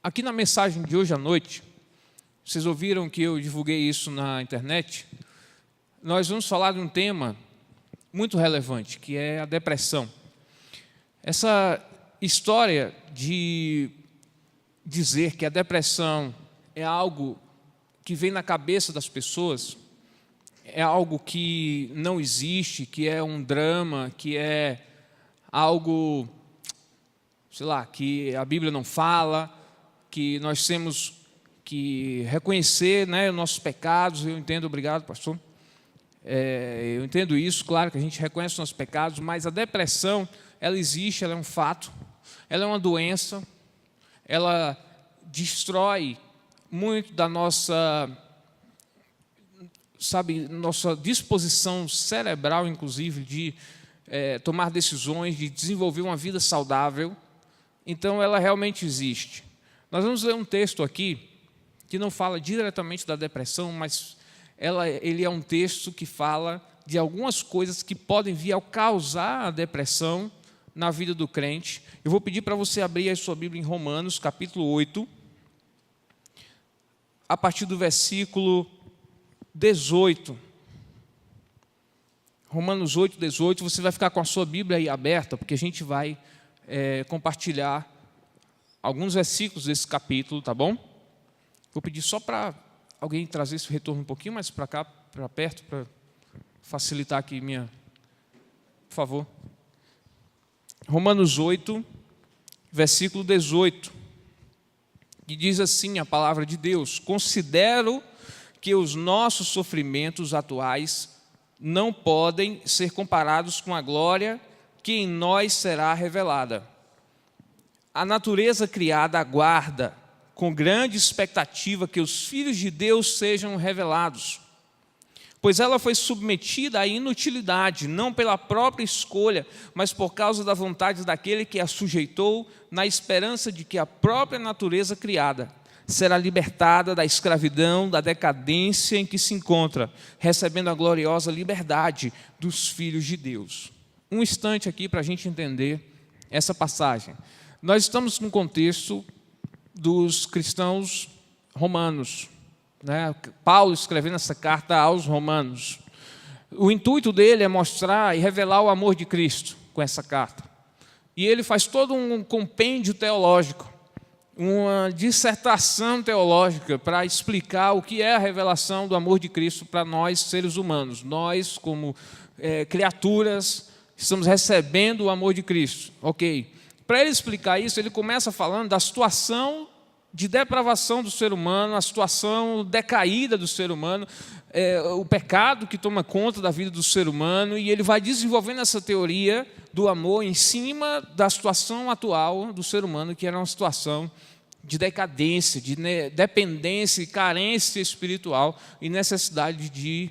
Aqui na mensagem de hoje à noite, vocês ouviram que eu divulguei isso na internet, nós vamos falar de um tema muito relevante, que é a depressão. Essa história de dizer que a depressão é algo que vem na cabeça das pessoas, é algo que não existe, que é um drama, que é algo, sei lá, que a Bíblia não fala, que nós temos que reconhecer, né, os nossos pecados. Eu entendo, obrigado, pastor. Eu entendo isso, claro que a gente reconhece os nossos pecados, mas a depressão, ela existe, ela é um fato, ela é uma doença, ela destrói muito da nossa, nossa disposição cerebral, inclusive, de tomar decisões, de desenvolver uma vida saudável. Então, ela realmente existe. Nós vamos ler um texto aqui que não fala diretamente da depressão, mas ele é um texto que fala de algumas coisas que podem vir a causar a depressão na vida do crente. Eu vou pedir para você abrir a sua Bíblia em Romanos, capítulo 8, a partir do versículo 18. Romanos 8, 18, você vai ficar com a sua Bíblia aí aberta, porque a gente vai compartilhar alguns versículos desse capítulo, tá bom? Vou pedir só para alguém trazer esse retorno um pouquinho mais para cá, para perto, para facilitar aqui por favor. Romanos 8, versículo 18, que diz assim a palavra de Deus: considero que os nossos sofrimentos atuais não podem ser comparados com a glória que em nós será revelada. A natureza criada aguarda com grande expectativa que os filhos de Deus sejam revelados, pois ela foi submetida à inutilidade, não pela própria escolha, mas por causa da vontade daquele que a sujeitou, na esperança de que a própria natureza criada será libertada da escravidão, da decadência em que se encontra, recebendo a gloriosa liberdade dos filhos de Deus. Um instante aqui para a gente entender essa passagem. Nós estamos no contexto dos cristãos romanos, né? Paulo escrevendo essa carta aos romanos. O intuito dele é mostrar e revelar o amor de Cristo com essa carta. E ele faz todo um compêndio teológico, uma dissertação teológica para explicar o que é a revelação do amor de Cristo para nós, seres humanos. Nós, como criaturas, estamos recebendo o amor de Cristo. Ok. Para ele explicar isso, ele começa falando da situação de depravação do ser humano, a situação decaída do ser humano, o pecado que toma conta da vida do ser humano, e ele vai desenvolvendo essa teoria do amor em cima da situação atual do ser humano, que era uma situação de decadência, de dependência e carência espiritual e necessidade de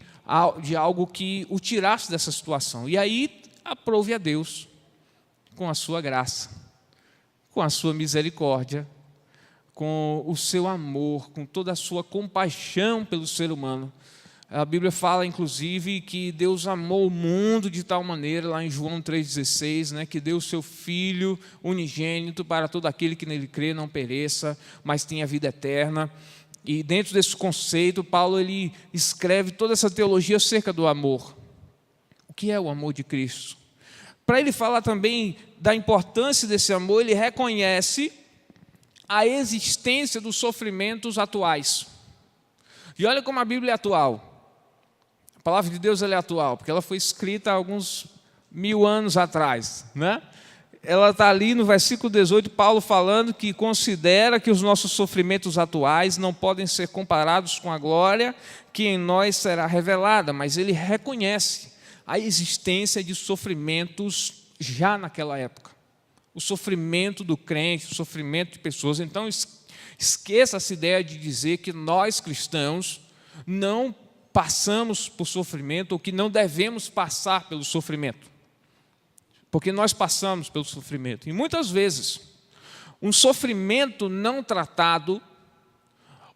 algo que o tirasse dessa situação. E aí aprove a Deus, com a sua graça, com a sua misericórdia, com o seu amor, com toda a sua compaixão pelo ser humano. A Bíblia fala, inclusive, que Deus amou o mundo de tal maneira, lá em João 3,16, né, que deu o seu Filho unigênito para todo aquele que nele crê não pereça, mas tenha vida eterna. E dentro desse conceito, Paulo ele escreve toda essa teologia acerca do amor. O que é o amor de Cristo? Para ele falar também da importância desse amor, ele reconhece a existência dos sofrimentos atuais. E olha como a Bíblia é atual. A palavra de Deus ela é atual, porque ela foi escrita há alguns 1000 anos atrás, né? Ela está ali no versículo 18, Paulo falando que considera que os nossos sofrimentos atuais não podem ser comparados com a glória que em nós será revelada, mas ele reconhece a existência de sofrimentos já naquela época. O sofrimento do crente, o sofrimento de pessoas. Então, esqueça essa ideia de dizer que nós cristãos não passamos por sofrimento ou que não devemos passar pelo sofrimento. Porque nós passamos pelo sofrimento. E muitas vezes, um sofrimento não tratado,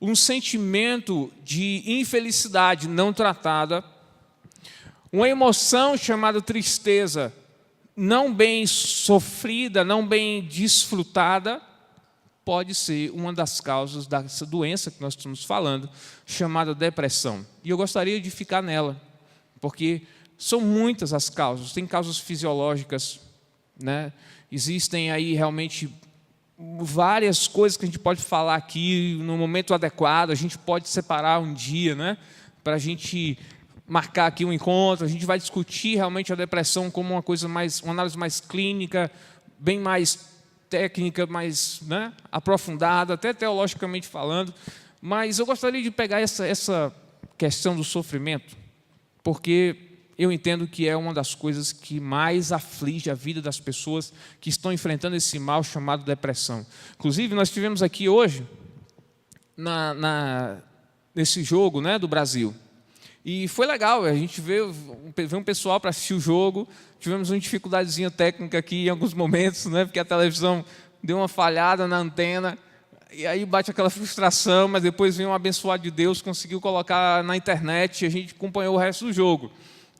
um sentimento de infelicidade não tratada, uma emoção chamada tristeza, não bem sofrida, não bem desfrutada, pode ser uma das causas dessa doença que nós estamos falando, chamada depressão. E eu gostaria de ficar nela, porque são muitas as causas. Tem causas fisiológicas, né? Existem aí realmente várias coisas que a gente pode falar aqui no momento adequado. A gente pode separar um dia, né, para a gente marcar aqui um encontro. A gente vai discutir realmente a depressão como uma coisa mais, uma análise mais clínica, bem mais técnica, mais, né, aprofundada, até teologicamente falando. Mas eu gostaria de pegar essa questão do sofrimento, porque eu entendo que é uma das coisas que mais aflige a vida das pessoas que estão enfrentando esse mal chamado depressão. Inclusive, nós tivemos aqui hoje, nesse jogo, né, do Brasil. E foi legal, a gente veio um pessoal para assistir o jogo. Tivemos uma dificuldadezinha técnica aqui em alguns momentos, né, porque a televisão deu uma falhada na antena. E aí bate aquela frustração, mas depois vem um abençoado de Deus, conseguiu colocar na internet e a gente acompanhou o resto do jogo.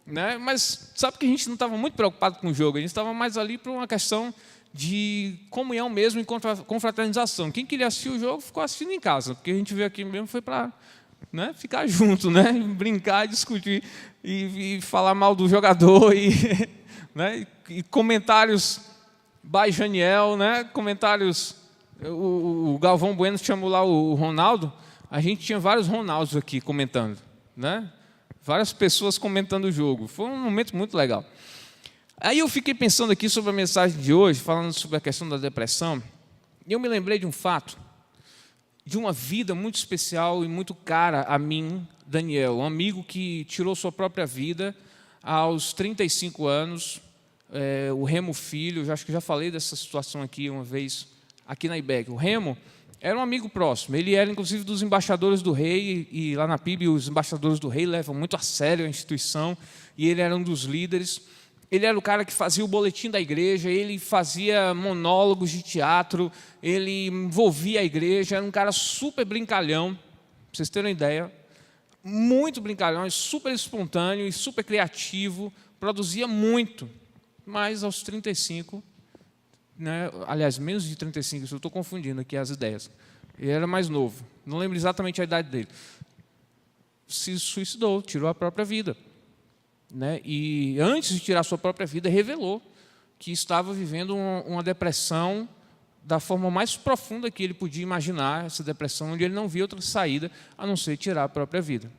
Né? Mas sabe que a gente não estava muito preocupado com o jogo, a gente estava mais ali por uma questão de comunhão mesmo e confraternização. Quem queria assistir o jogo ficou assistindo em casa, porque a gente veio aqui mesmo foi para, né, ficar junto, né, brincar, discutir e falar mal do jogador né, e comentários by Janiel, né, comentários. O Galvão Bueno chamou lá o Ronaldo, a gente tinha vários Ronaldos aqui comentando, né? Várias pessoas comentando o jogo. Foi um momento muito legal. Aí eu fiquei pensando aqui sobre a mensagem de hoje, falando sobre a questão da depressão, e eu me lembrei de um fato, de uma vida muito especial e muito cara a mim, Daniel, um amigo que tirou sua própria vida aos 35 anos, o Remo Filho. Eu acho que já falei dessa situação aqui uma vez, aqui na IBEC. O Remo era um amigo próximo, ele era inclusive dos embaixadores do rei, e lá na PIB os embaixadores do rei levam muito a sério a instituição, e ele era um dos líderes. Ele era o cara que fazia o boletim da igreja, ele fazia monólogos de teatro, ele envolvia a igreja, era um cara super brincalhão, para vocês terem uma ideia, muito brincalhão, super espontâneo e super criativo, produzia muito, mas aos 35... né, aliás, menos de 35, eu estou confundindo aqui as ideias. Ele era mais novo, não lembro exatamente a idade dele. Se suicidou, tirou a própria vida. Né? E antes de tirar a sua própria vida, revelou que estava vivendo uma depressão da forma mais profunda que ele podia imaginar, essa depressão onde ele não via outra saída a não ser tirar a própria vida.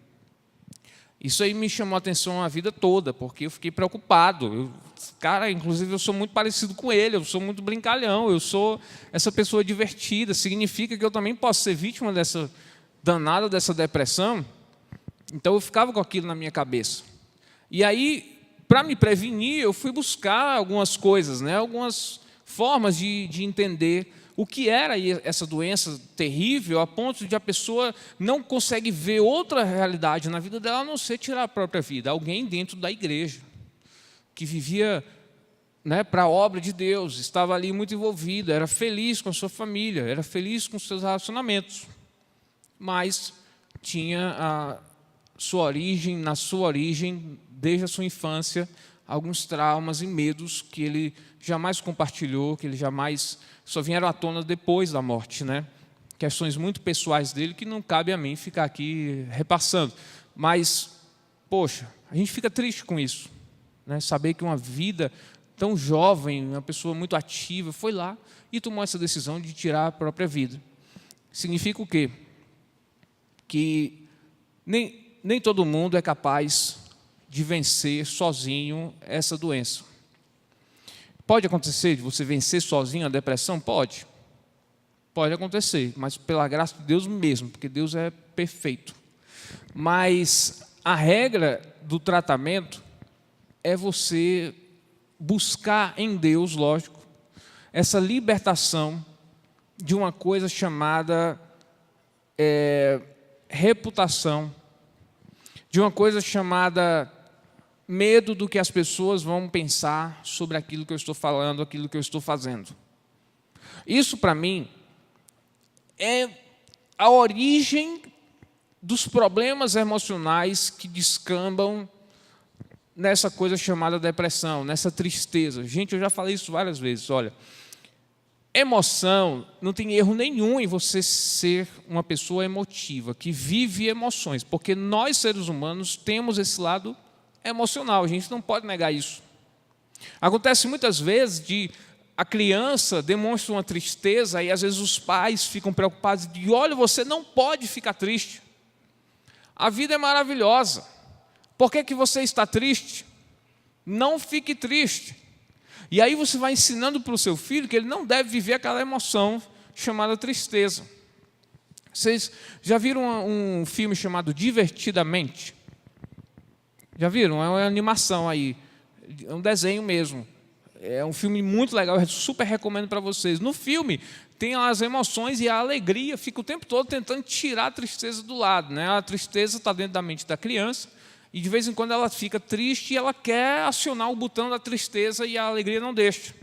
Isso aí me chamou a atenção a vida toda, porque eu fiquei preocupado. Cara, inclusive eu sou muito parecido com ele, eu sou muito brincalhão, eu sou essa pessoa divertida, significa que eu também posso ser vítima dessa danada, dessa depressão? Então eu ficava com aquilo na minha cabeça. E aí, para me prevenir, eu fui buscar algumas coisas, né, algumas formas de entender o que era essa doença terrível, a ponto de a pessoa não consegue ver outra realidade na vida dela, a não ser tirar a própria vida. Alguém dentro da igreja, que vivia, né, para a obra de Deus, estava ali muito envolvido, era feliz com a sua família, era feliz com os seus relacionamentos, mas tinha na sua origem, desde a sua infância, alguns traumas e medos que ele jamais compartilhou, que ele jamais... só vieram à tona depois da morte, né? Questões muito pessoais dele que não cabe a mim ficar aqui repassando. Mas, poxa, a gente fica triste com isso, né? Saber que uma vida tão jovem, uma pessoa muito ativa, foi lá e tomou essa decisão de tirar a própria vida. Significa o quê? Que nem todo mundo é capaz de vencer sozinho essa doença. Pode acontecer de você vencer sozinho a depressão? Pode. Pode acontecer, mas pela graça de Deus mesmo, porque Deus é perfeito. Mas a regra do tratamento é você buscar em Deus, lógico, essa libertação de uma coisa chamada reputação, de uma coisa chamada medo do que as pessoas vão pensar sobre aquilo que eu estou falando, aquilo que eu estou fazendo. Isso, para mim, é a origem dos problemas emocionais que descambam nessa coisa chamada depressão, nessa tristeza. Gente, eu já falei isso várias vezes. Olha, Emoção, não tem erro nenhum em você ser uma pessoa emotiva, que vive emoções, porque nós, seres humanos, temos esse lado emocional, a gente não pode negar isso. Acontece muitas vezes de a criança demonstra uma tristeza e às vezes os pais ficam preocupados de, olha, você não pode ficar triste. A vida é maravilhosa. Por que você está triste? Não fique triste. E aí você vai ensinando para o seu filho que ele não deve viver aquela emoção chamada tristeza. Vocês já viram um filme chamado Divertidamente? Já viram? É uma animação aí, é um desenho mesmo. É um filme muito legal, eu super recomendo para vocês. No filme tem as emoções e a alegria, fica o tempo todo tentando tirar a tristeza do lado, né? A tristeza está dentro da mente da criança, e de vez em quando ela fica triste e ela quer acionar o botão da tristeza e a alegria não deixa.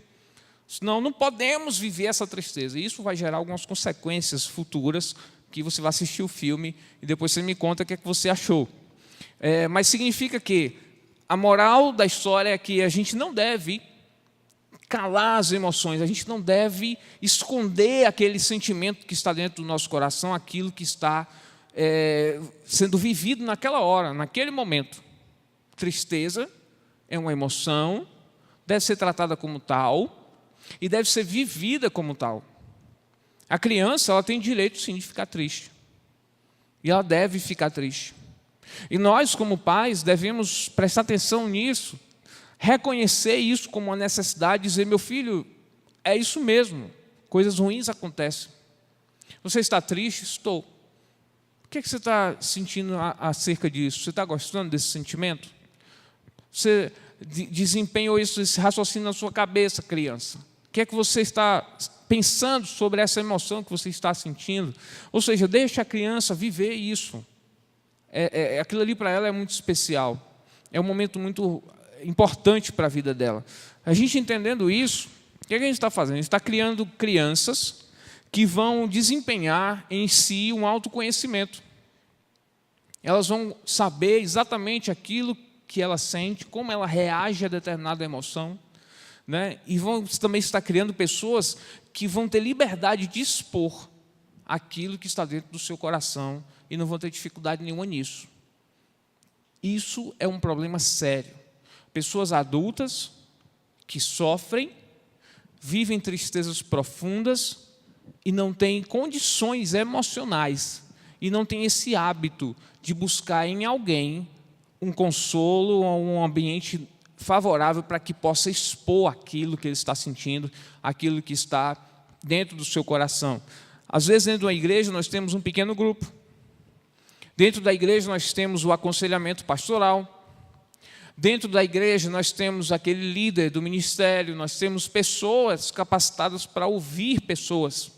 Senão não podemos viver essa tristeza. E isso vai gerar algumas consequências futuras que você vai assistir o filme e depois você me conta o que é que você achou. Mas significa que a moral da história é que a gente não deve calar as emoções, a gente não deve esconder aquele sentimento que está dentro do nosso coração, aquilo que está sendo vivido naquela hora, naquele momento. Tristeza é uma emoção, deve ser tratada como tal e deve ser vivida como tal. A criança, ela tem direito, sim, de ficar triste. E ela deve ficar triste. E nós, como pais, devemos prestar atenção nisso, reconhecer isso como uma necessidade, dizer, meu filho, é isso mesmo, coisas ruins acontecem. Você está triste? Estou. O que você está sentindo acerca disso? Você está gostando desse sentimento? Você desempenhou esse raciocínio na sua cabeça, criança? O que é que você está pensando sobre essa emoção que você está sentindo? Ou seja, deixa a criança viver isso. Aquilo ali para ela é muito especial. É um momento muito importante para a vida dela. A gente entendendo isso, o que a gente está fazendo? A gente está criando crianças que vão desempenhar em si um autoconhecimento. Elas vão saber exatamente aquilo que ela sente, como ela reage a determinada emoção, né? E vão também estar criando pessoas que vão ter liberdade de expor aquilo que está dentro do seu coração e não vão ter dificuldade nenhuma nisso. Isso é um problema sério. Pessoas adultas que sofrem, vivem tristezas profundas e não têm condições emocionais e não têm esse hábito de buscar em alguém um consolo ou um ambiente favorável para que possa expor aquilo que ele está sentindo, aquilo que está dentro do seu coração. Às vezes, dentro da igreja, nós temos um pequeno grupo. Dentro da igreja, nós temos o aconselhamento pastoral. Dentro da igreja, nós temos aquele líder do ministério, nós temos pessoas capacitadas para ouvir pessoas.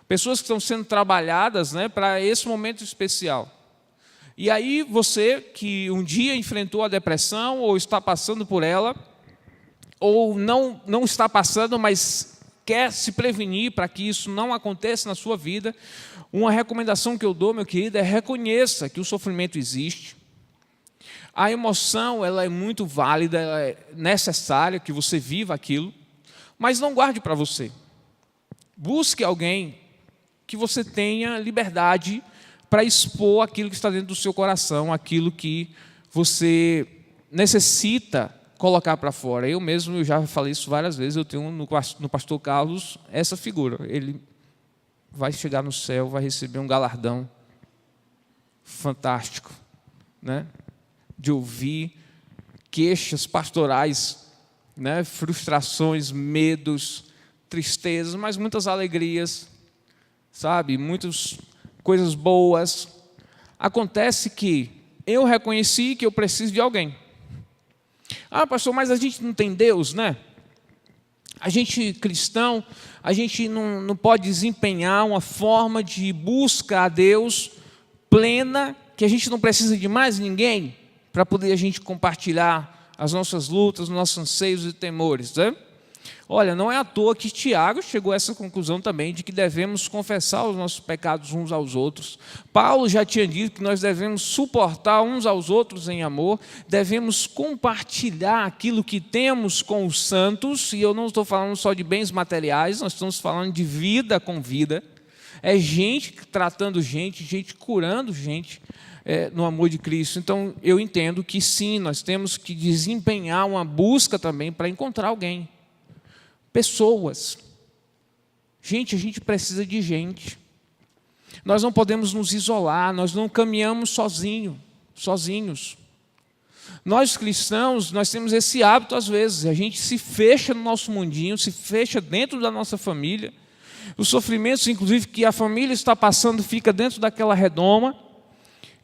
Pessoas que estão sendo trabalhadas, né, para esse momento especial. E aí você que um dia enfrentou a depressão, ou está passando por ela, ou não está passando, mas quer se prevenir para que isso não aconteça na sua vida, uma recomendação que eu dou, meu querido, é reconheça que o sofrimento existe. A emoção, ela é muito válida, ela é necessária que você viva aquilo, mas não guarde para você. Busque alguém que você tenha liberdade para expor aquilo que está dentro do seu coração, aquilo que você necessita colocar para fora. Eu mesmo já falei isso várias vezes, eu tenho no pastor Carlos essa figura. Ele vai chegar no céu, vai receber um galardão fantástico, né? De ouvir queixas pastorais, né? Frustrações, medos, tristezas, mas muitas alegrias, sabe? Muitas coisas boas. Acontece que eu reconheci que eu preciso de alguém. Ah, pastor, mas a gente não tem Deus, né? A gente, cristão, a gente não pode desempenhar uma forma de busca a Deus plena, que a gente não precisa de mais ninguém para poder a gente compartilhar as nossas lutas, os nossos anseios e temores, né? Olha, não é à toa que Tiago chegou a essa conclusão também, de que devemos confessar os nossos pecados uns aos outros. Paulo já tinha dito que nós devemos suportar uns aos outros em amor, devemos compartilhar aquilo que temos com os santos, e eu não estou falando só de bens materiais, nós estamos falando de vida com vida. É gente tratando gente, gente curando gente no amor de Cristo. Então, eu entendo que sim, nós temos que desempenhar uma busca também para encontrar alguém. Pessoas. Gente, a gente precisa de gente. Nós não podemos nos isolar, nós não caminhamos sozinhos. Nós cristãos, nós temos esse hábito às vezes, a gente se fecha no nosso mundinho, se fecha dentro da nossa família. Os sofrimentos, inclusive, que a família está passando, fica dentro daquela redoma.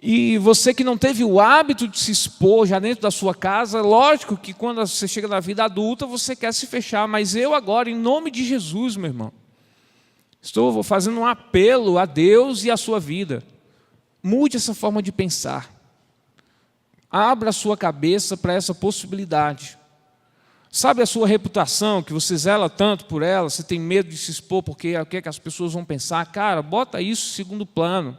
E você que não teve o hábito de se expor já dentro da sua casa, lógico que quando você chega na vida adulta, você quer se fechar. Mas eu agora, em nome de Jesus, meu irmão, estou fazendo um apelo a Deus e à sua vida. Mude essa forma de pensar. Abra a sua cabeça para essa possibilidade. Sabe a sua reputação, que você zela tanto por ela, você tem medo de se expor porque o que é que as pessoas vão pensar? Cara, bota isso em segundo plano.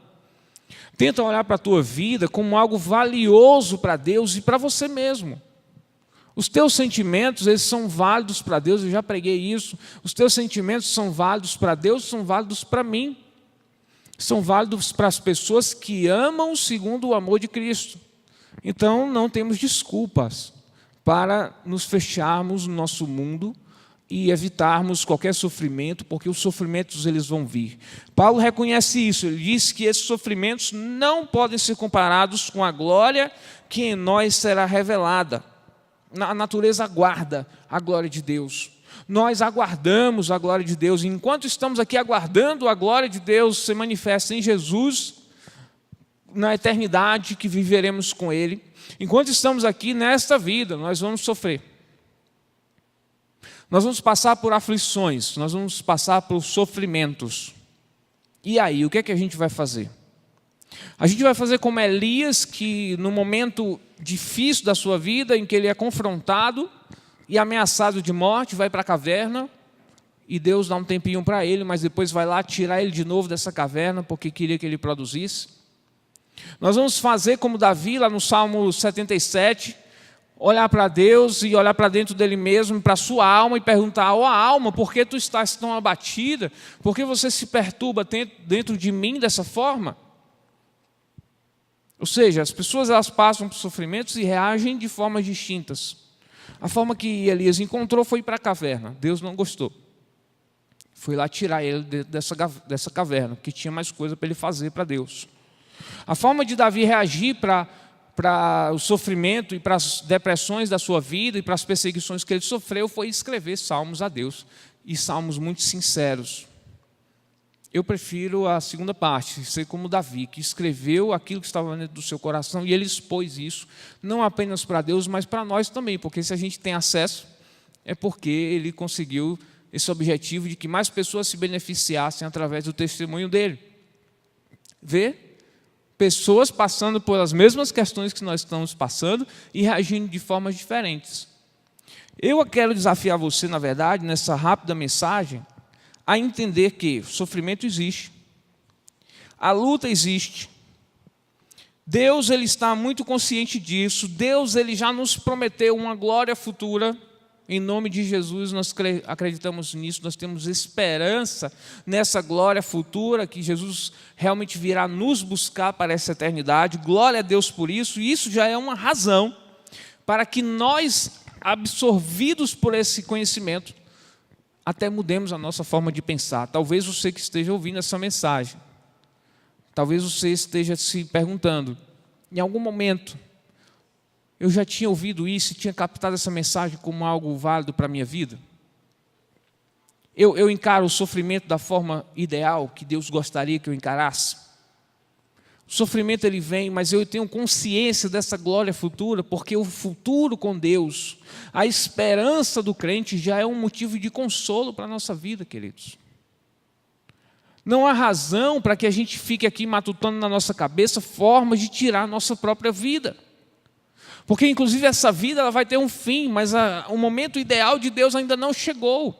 Tenta olhar para a tua vida como algo valioso para Deus e para você mesmo. Os teus sentimentos, eles são válidos para Deus, eu já preguei isso. Os teus sentimentos são válidos para Deus, são válidos para mim. São válidos para as pessoas que amam segundo o amor de Cristo. Então, não temos desculpas para nos fecharmos no nosso mundo e evitarmos qualquer sofrimento, porque os sofrimentos eles vão vir. Paulo reconhece isso, ele diz que esses sofrimentos não podem ser comparados com a glória que em nós será revelada. A natureza aguarda a glória de Deus. Nós aguardamos a glória de Deus. E enquanto estamos aqui aguardando a glória de Deus se manifesta em Jesus, na eternidade que viveremos com Ele, enquanto estamos aqui nesta vida, nós vamos sofrer. Nós vamos passar por aflições, nós vamos passar por sofrimentos. E aí, o que é que a gente vai fazer? A gente vai fazer como Elias, que no momento difícil da sua vida, em que ele é confrontado e ameaçado de morte, vai para a caverna, e Deus dá um tempinho para ele, mas depois vai lá tirar ele de novo dessa caverna, porque queria que ele produzisse. Nós vamos fazer como Davi, lá no Salmo 77, olhar para Deus e olhar para dentro dele mesmo, para a sua alma e perguntar: ó alma, por que tu estás tão abatida? Por que você se perturba dentro de mim dessa forma? Ou seja, as pessoas elas passam por sofrimentos e reagem de formas distintas. A forma que Elias encontrou foi ir para a caverna. Deus não gostou. Foi lá tirar ele dessa caverna, porque tinha mais coisa para ele fazer para Deus. A forma de Davi reagir para o sofrimento e para as depressões da sua vida e para as perseguições que ele sofreu foi escrever salmos a Deus, e salmos muito sinceros. Eu prefiro a segunda parte, ser como Davi, que escreveu aquilo que estava dentro do seu coração e ele expôs isso, não apenas para Deus, mas para nós também, porque se a gente tem acesso, é porque ele conseguiu esse objetivo de que mais pessoas se beneficiassem através do testemunho dele. Ver pessoas passando pelas mesmas questões que nós estamos passando e reagindo de formas diferentes. Eu quero desafiar você, na verdade, nessa rápida mensagem, a entender que o sofrimento existe, a luta existe. Deus ele está muito consciente disso. Deus ele já nos prometeu uma glória futura. Em nome de Jesus, nós acreditamos nisso, nós temos esperança nessa glória futura, que Jesus realmente virá nos buscar para essa eternidade. Glória a Deus por isso, e isso já é uma razão para que nós, absorvidos por esse conhecimento, até mudemos a nossa forma de pensar. Talvez você que esteja ouvindo essa mensagem, talvez você esteja se perguntando, em algum momento, eu já tinha ouvido isso e tinha captado essa mensagem como algo válido para a minha vida? Eu encaro o sofrimento da forma ideal que Deus gostaria que eu encarasse? O sofrimento ele vem, mas eu tenho consciência dessa glória futura, porque o futuro com Deus, a esperança do crente já é um motivo de consolo para a nossa vida, queridos. Não há razão para que a gente fique aqui matutando na nossa cabeça formas de tirar a nossa própria vida. Porque, inclusive, essa vida ela vai ter um fim, mas o momento ideal de Deus ainda não chegou.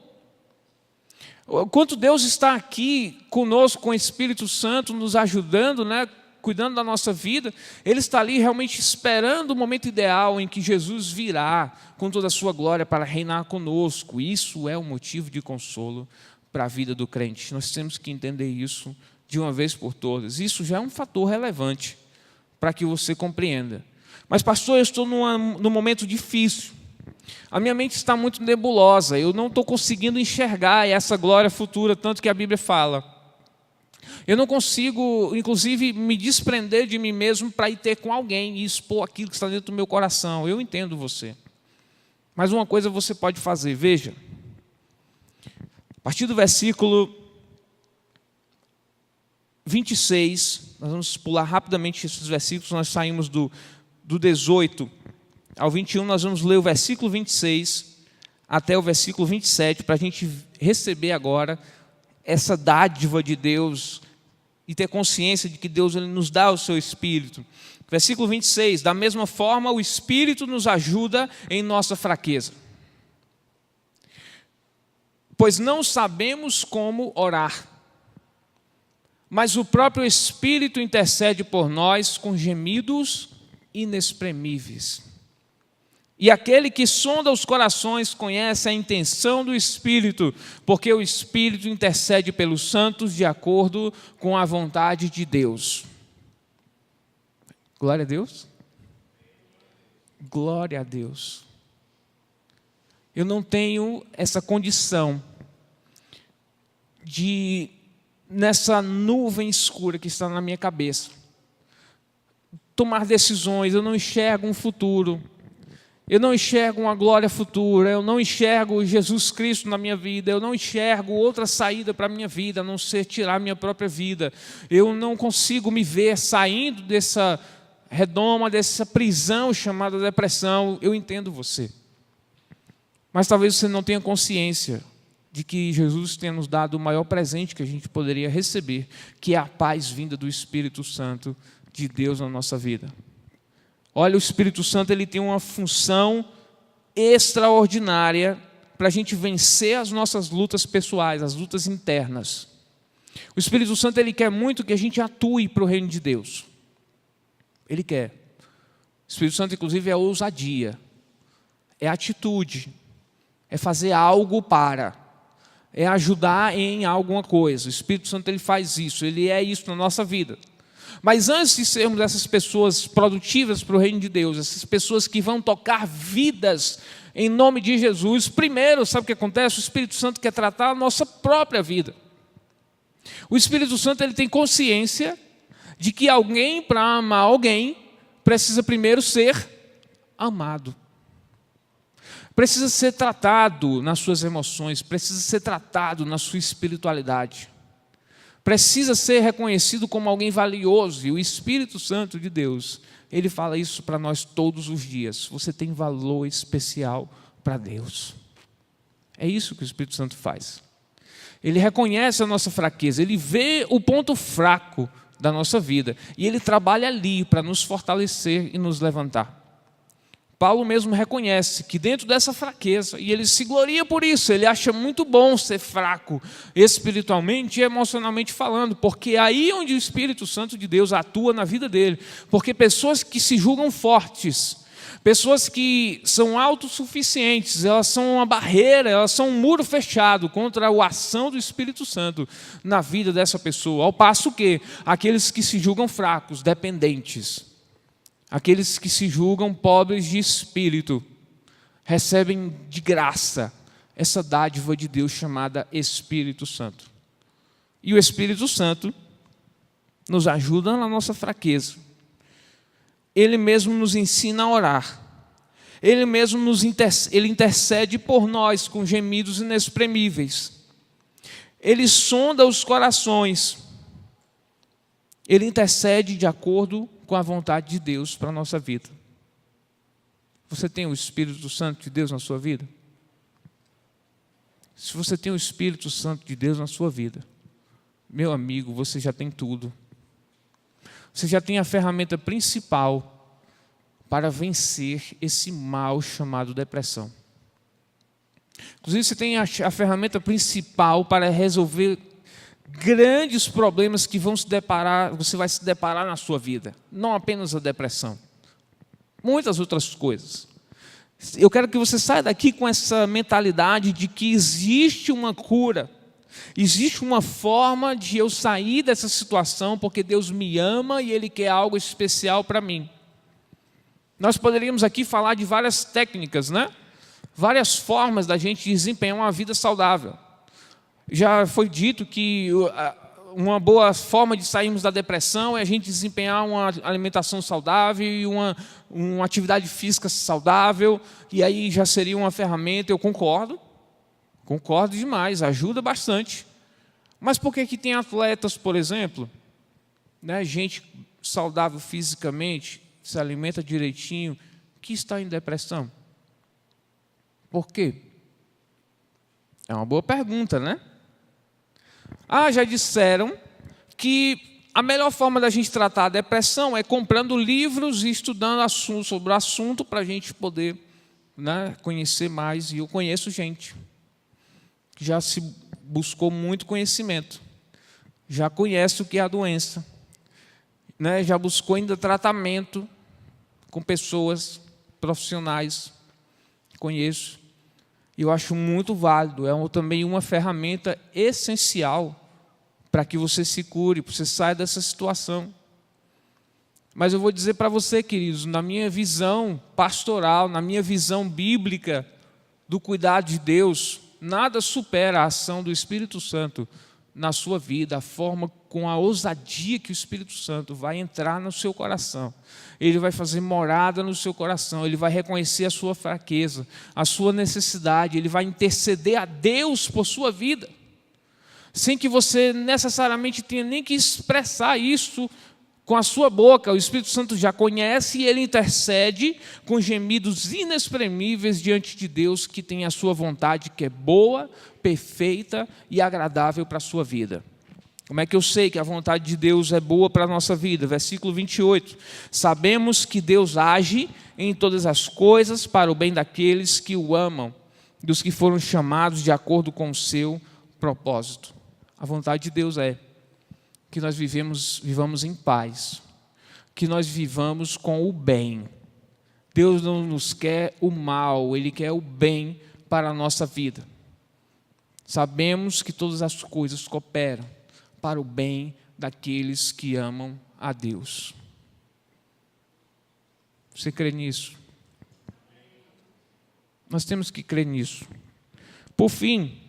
Enquanto Deus está aqui conosco, com o Espírito Santo, nos ajudando, né, cuidando da nossa vida, Ele está ali realmente esperando o momento ideal em que Jesus virá com toda a sua glória para reinar conosco. Isso é um motivo de consolo para a vida do crente. Nós temos que entender isso de uma vez por todas. Isso já é um fator relevante para que você compreenda. Mas, pastor, eu estou num momento difícil. A minha mente está muito nebulosa. Eu não estou conseguindo enxergar essa glória futura, tanto que a Bíblia fala. Eu não consigo, inclusive, me desprender de mim mesmo para ir ter com alguém e expor aquilo que está dentro do meu coração. Eu entendo você. Mas uma coisa você pode fazer, veja. A partir do versículo 26, nós vamos pular rapidamente esses versículos, nós saímos do 18 ao 21, nós vamos ler o versículo 26 até o versículo 27, para a gente receber agora essa dádiva de Deus e ter consciência de que Deus ele nos dá o seu Espírito. Versículo 26, da mesma forma o Espírito nos ajuda em nossa fraqueza. Pois não sabemos como orar, mas o próprio Espírito intercede por nós com gemidos inexprimíveis. E aquele que sonda os corações conhece a intenção do Espírito, porque o Espírito intercede pelos santos de acordo com a vontade de Deus. Glória a Deus. Glória a Deus. Eu não tenho essa condição de, nessa nuvem escura que está na minha cabeça, tomar decisões. Eu não enxergo um futuro. Eu não enxergo uma glória futura, eu não enxergo Jesus Cristo na minha vida, eu não enxergo outra saída para a minha vida, a não ser tirar a minha própria vida. Eu não consigo me ver saindo dessa redoma, dessa prisão chamada depressão. Eu entendo você. Mas talvez você não tenha consciência de que Jesus tenha nos dado o maior presente que a gente poderia receber, que é a paz vinda do Espírito Santo de Deus na nossa vida. Olha, o Espírito Santo ele tem uma função extraordinária para a gente vencer as nossas lutas pessoais, as lutas internas. O Espírito Santo ele quer muito que a gente atue para o reino de Deus. Ele quer. O Espírito Santo, inclusive, é ousadia, é atitude, é fazer algo para, é ajudar em alguma coisa. O Espírito Santo ele faz isso, ele é isso na nossa vida. Mas antes de sermos essas pessoas produtivas para o reino de Deus, essas pessoas que vão tocar vidas em nome de Jesus, primeiro, sabe o que acontece? O Espírito Santo quer tratar a nossa própria vida. O Espírito Santo ele tem consciência de que alguém, para amar alguém, precisa primeiro ser amado. Precisa ser tratado nas suas emoções, precisa ser tratado na sua espiritualidade. Precisa ser reconhecido como alguém valioso. E o Espírito Santo de Deus, ele fala isso para nós todos os dias. Você tem valor especial para Deus. É isso que o Espírito Santo faz. Ele reconhece a nossa fraqueza, ele vê o ponto fraco da nossa vida e ele trabalha ali para nos fortalecer e nos levantar. Paulo mesmo reconhece que dentro dessa fraqueza, e ele se gloria por isso, ele acha muito bom ser fraco espiritualmente e emocionalmente falando, porque é aí onde o Espírito Santo de Deus atua na vida dele. Porque pessoas que se julgam fortes, pessoas que são autossuficientes, elas são uma barreira, elas são um muro fechado contra a ação do Espírito Santo na vida dessa pessoa. Ao passo que aqueles que se julgam fracos, dependentes, aqueles que se julgam pobres de espírito, recebem de graça essa dádiva de Deus chamada Espírito Santo. E o Espírito Santo nos ajuda na nossa fraqueza. Ele mesmo nos ensina a orar. Ele mesmo ele intercede por nós com gemidos inexprimíveis. Ele sonda os corações. Ele intercede de acordo com a vontade de Deus para a nossa vida. Você tem o Espírito Santo de Deus na sua vida? Se você tem o Espírito Santo de Deus na sua vida, meu amigo, você já tem tudo. Você já tem a ferramenta principal para vencer esse mal chamado depressão. Inclusive, você tem a ferramenta principal para resolver grandes problemas que você vai se deparar na sua vida. Não apenas a depressão. Muitas outras coisas. Eu quero que você saia daqui com essa mentalidade de que existe uma cura. Existe uma forma de eu sair dessa situação, porque Deus me ama e Ele quer algo especial para mim. Nós poderíamos aqui falar de várias técnicas, né? Várias formas da gente desempenhar uma vida saudável. Já foi dito que uma boa forma de sairmos da depressão é a gente desempenhar uma alimentação saudável e uma atividade física saudável, e aí já seria uma ferramenta. Eu concordo demais, ajuda bastante. Mas por que tem atletas, por exemplo, né, gente saudável fisicamente, se alimenta direitinho, que está em depressão? Por quê? É uma boa pergunta, né? Já disseram que a melhor forma da gente tratar a depressão é comprando livros e estudando sobre o assunto para a gente poder, né, conhecer mais. E eu conheço gente que já se buscou muito conhecimento, já conhece o que é a doença, né, já buscou ainda tratamento com pessoas profissionais, conheço. E eu acho muito válido, também uma ferramenta essencial para que você se cure, para você saia dessa situação. Mas eu vou dizer para você, queridos, na minha visão pastoral, na minha visão bíblica do cuidado de Deus, nada supera a ação do Espírito Santo na sua vida, a forma com a ousadia que o Espírito Santo vai entrar no seu coração. Ele vai fazer morada no seu coração, ele vai reconhecer a sua fraqueza, a sua necessidade, ele vai interceder a Deus por sua vida, sem que você necessariamente tenha nem que expressar isso com a sua boca. O Espírito Santo já conhece e ele intercede com gemidos inexprimíveis diante de Deus, que tem a sua vontade, que é boa, perfeita e agradável para a sua vida. Como é que eu sei que a vontade de Deus é boa para a nossa vida? Versículo 28. Sabemos que Deus age em todas as coisas para o bem daqueles que o amam, dos que foram chamados de acordo com o seu propósito. A vontade de Deus é que nós vivamos em paz, que nós vivamos com o bem. Deus não nos quer o mal, Ele quer o bem para a nossa vida. Sabemos que todas as coisas cooperam para o bem daqueles que amam a Deus. Você crê nisso? Nós temos que crer nisso. Por fim,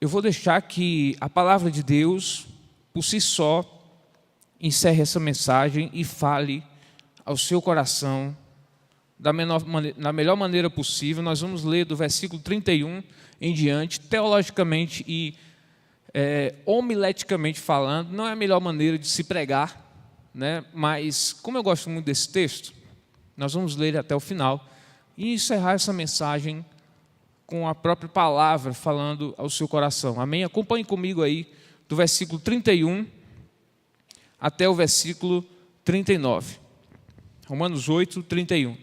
eu vou deixar que a palavra de Deus, por si só, encerre essa mensagem e fale ao seu coração da melhor maneira possível. Nós vamos ler do versículo 31 em diante, teologicamente e homileticamente falando. Não é a melhor maneira de se pregar, né? Mas, como eu gosto muito desse texto, nós vamos ler até o final e encerrar essa mensagem com a própria palavra falando ao seu coração. Amém? Acompanhe comigo aí do versículo 31 até o versículo 39. Romanos 8, 31.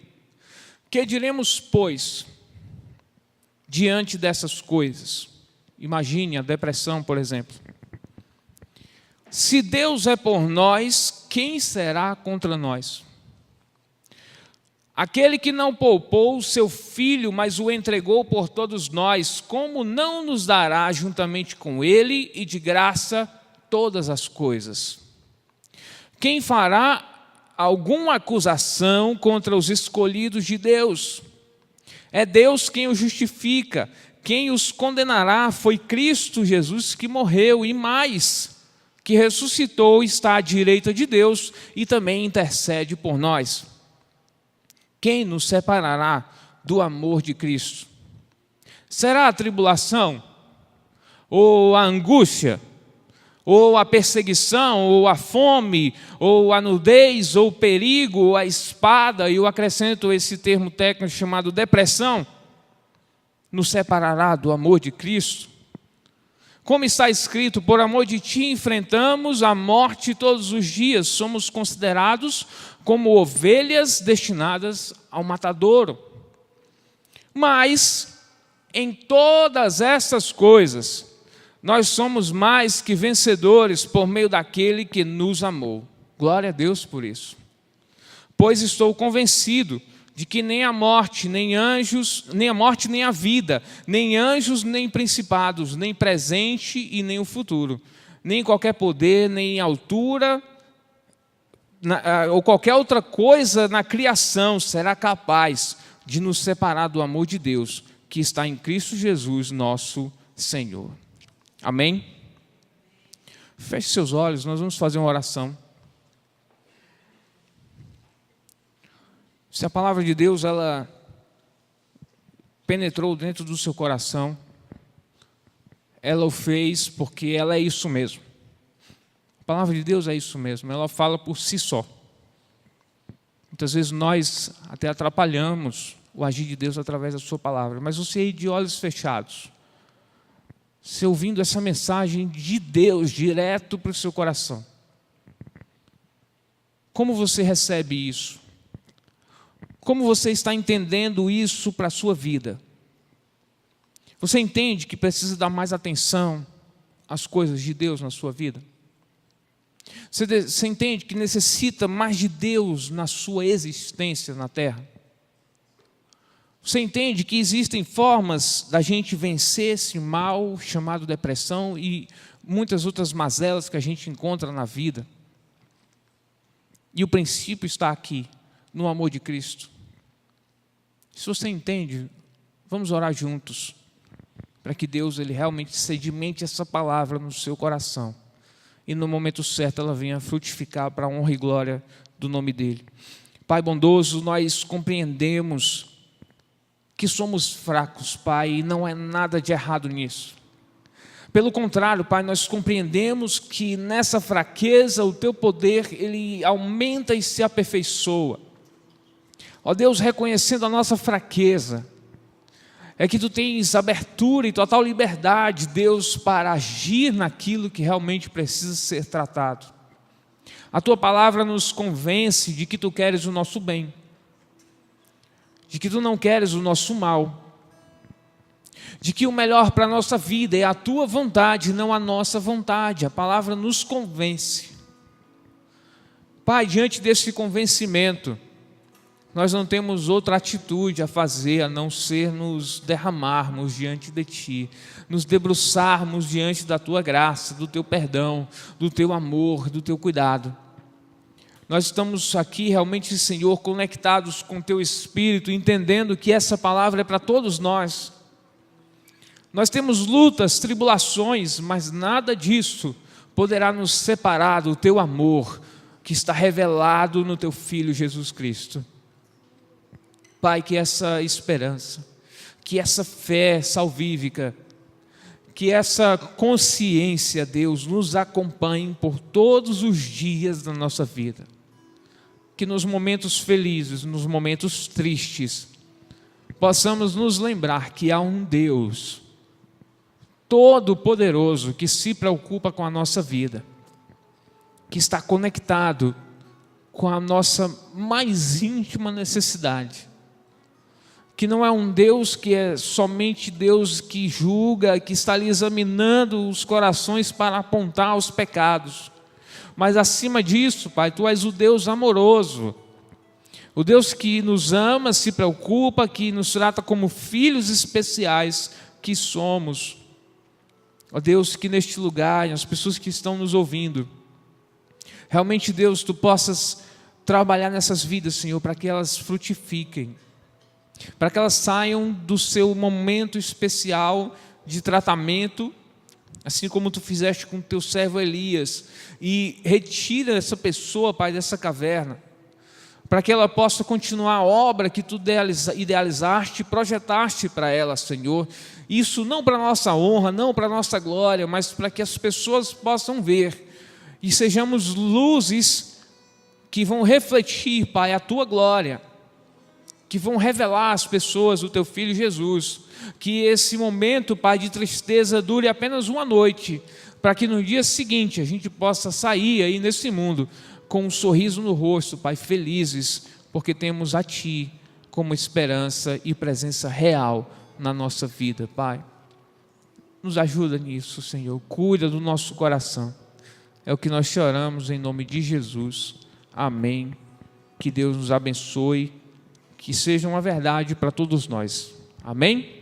Que diremos, pois, diante dessas coisas? Imagine a depressão, por exemplo. Se Deus é por nós, quem será contra nós? Aquele que não poupou o seu filho, mas o entregou por todos nós, como não nos dará juntamente com ele e de graça todas as coisas? Quem fará alguma acusação contra os escolhidos de Deus? É Deus quem os justifica. Quem os condenará? Foi Cristo Jesus que morreu e mais, que ressuscitou, está à direita de Deus e também intercede por nós. Quem nos separará do amor de Cristo? Será a tribulação? Ou a angústia? Ou a perseguição? Ou a fome? Ou a nudez? Ou o perigo? Ou a espada? E eu acrescento esse termo técnico chamado depressão. Nos separará do amor de Cristo? Como está escrito, por amor de ti enfrentamos a morte todos os dias, somos considerados como ovelhas destinadas ao matadouro. Mas, em todas essas coisas, nós somos mais que vencedores por meio daquele que nos amou. Glória a Deus por isso. Pois estou convencido de que nem a morte, nem anjos, nem a morte, nem a vida, nem anjos, nem principados, nem presente e nem o futuro, nem qualquer poder, nem altura, ou qualquer outra coisa na criação será capaz de nos separar do amor de Deus, que está em Cristo Jesus, nosso Senhor. Amém? Feche seus olhos, nós vamos fazer uma oração. Se a palavra de Deus, ela penetrou dentro do seu coração, ela o fez porque ela é isso mesmo. A palavra de Deus é isso mesmo, ela fala por si só. Muitas vezes nós até atrapalhamos o agir de Deus através da sua palavra, mas você aí de olhos fechados, você ouvindo essa mensagem de Deus direto para o seu coração, como você recebe isso? Como você está entendendo isso para a sua vida? Você entende que precisa dar mais atenção às coisas de Deus na sua vida? Você entende que necessita mais de Deus na sua existência na terra? Você entende que existem formas da gente vencer esse mal chamado depressão e muitas outras mazelas que a gente encontra na vida? E o princípio está aqui, no amor de Cristo. Se você entende, vamos orar juntos, para que Deus ele realmente sedimente essa palavra no seu coração, e no momento certo ela venha frutificar para a honra e glória do nome dEle. Pai bondoso, nós compreendemos que somos fracos, Pai, e não é nada de errado nisso. Pelo contrário, Pai, nós compreendemos que nessa fraqueza o Teu poder, ele aumenta e se aperfeiçoa. Ó Deus, reconhecendo a nossa fraqueza, é que Tu tens abertura e total liberdade, Deus, para agir naquilo que realmente precisa ser tratado. A Tua palavra nos convence de que Tu queres o nosso bem, de que Tu não queres o nosso mal, de que o melhor para a nossa vida é a Tua vontade, não a nossa vontade. A palavra nos convence. Pai, diante desse convencimento, nós não temos outra atitude a fazer a não ser nos derramarmos diante de Ti, nos debruçarmos diante da Tua graça, do Teu perdão, do Teu amor, do Teu cuidado. Nós estamos aqui realmente, Senhor, conectados com o Teu Espírito, entendendo que essa palavra é para todos nós. Nós temos lutas, tribulações, mas nada disso poderá nos separar do Teu amor, que está revelado no Teu Filho Jesus Cristo. Pai, que essa esperança, que essa fé salvífica, que essa consciência, Deus, nos acompanhe por todos os dias da nossa vida. Que nos momentos felizes, nos momentos tristes, possamos nos lembrar que há um Deus todo-poderoso que se preocupa com a nossa vida, que está conectado com a nossa mais íntima necessidade, que não é um Deus que é somente Deus que julga, que está ali examinando os corações para apontar os pecados, mas acima disso, Pai, Tu és o Deus amoroso, o Deus que nos ama, se preocupa, que nos trata como filhos especiais que somos. Ó Deus, que neste lugar, as pessoas que estão nos ouvindo, realmente, Deus, Tu possas trabalhar nessas vidas, Senhor, para que elas frutifiquem, para que elas saiam do seu momento especial de tratamento, assim como Tu fizeste com o Teu servo Elias, e retira essa pessoa, Pai, dessa caverna, para que ela possa continuar a obra que Tu idealizaste, projetaste para ela, Senhor. Isso não para a nossa honra, não para a nossa glória, mas para que as pessoas possam ver e sejamos luzes que vão refletir, Pai, a Tua glória. que vão revelar às pessoas o Teu Filho Jesus. Que esse momento, Pai, de tristeza dure apenas uma noite, para que no dia seguinte a gente possa sair aí nesse mundo com um sorriso no rosto, Pai, felizes, porque temos a Ti como esperança e presença real na nossa vida, Pai. Nos ajuda nisso, Senhor, cuida do nosso coração. É o que nós te oramos em nome de Jesus. Amém. Que Deus nos abençoe, que seja uma verdade para todos nós. Amém?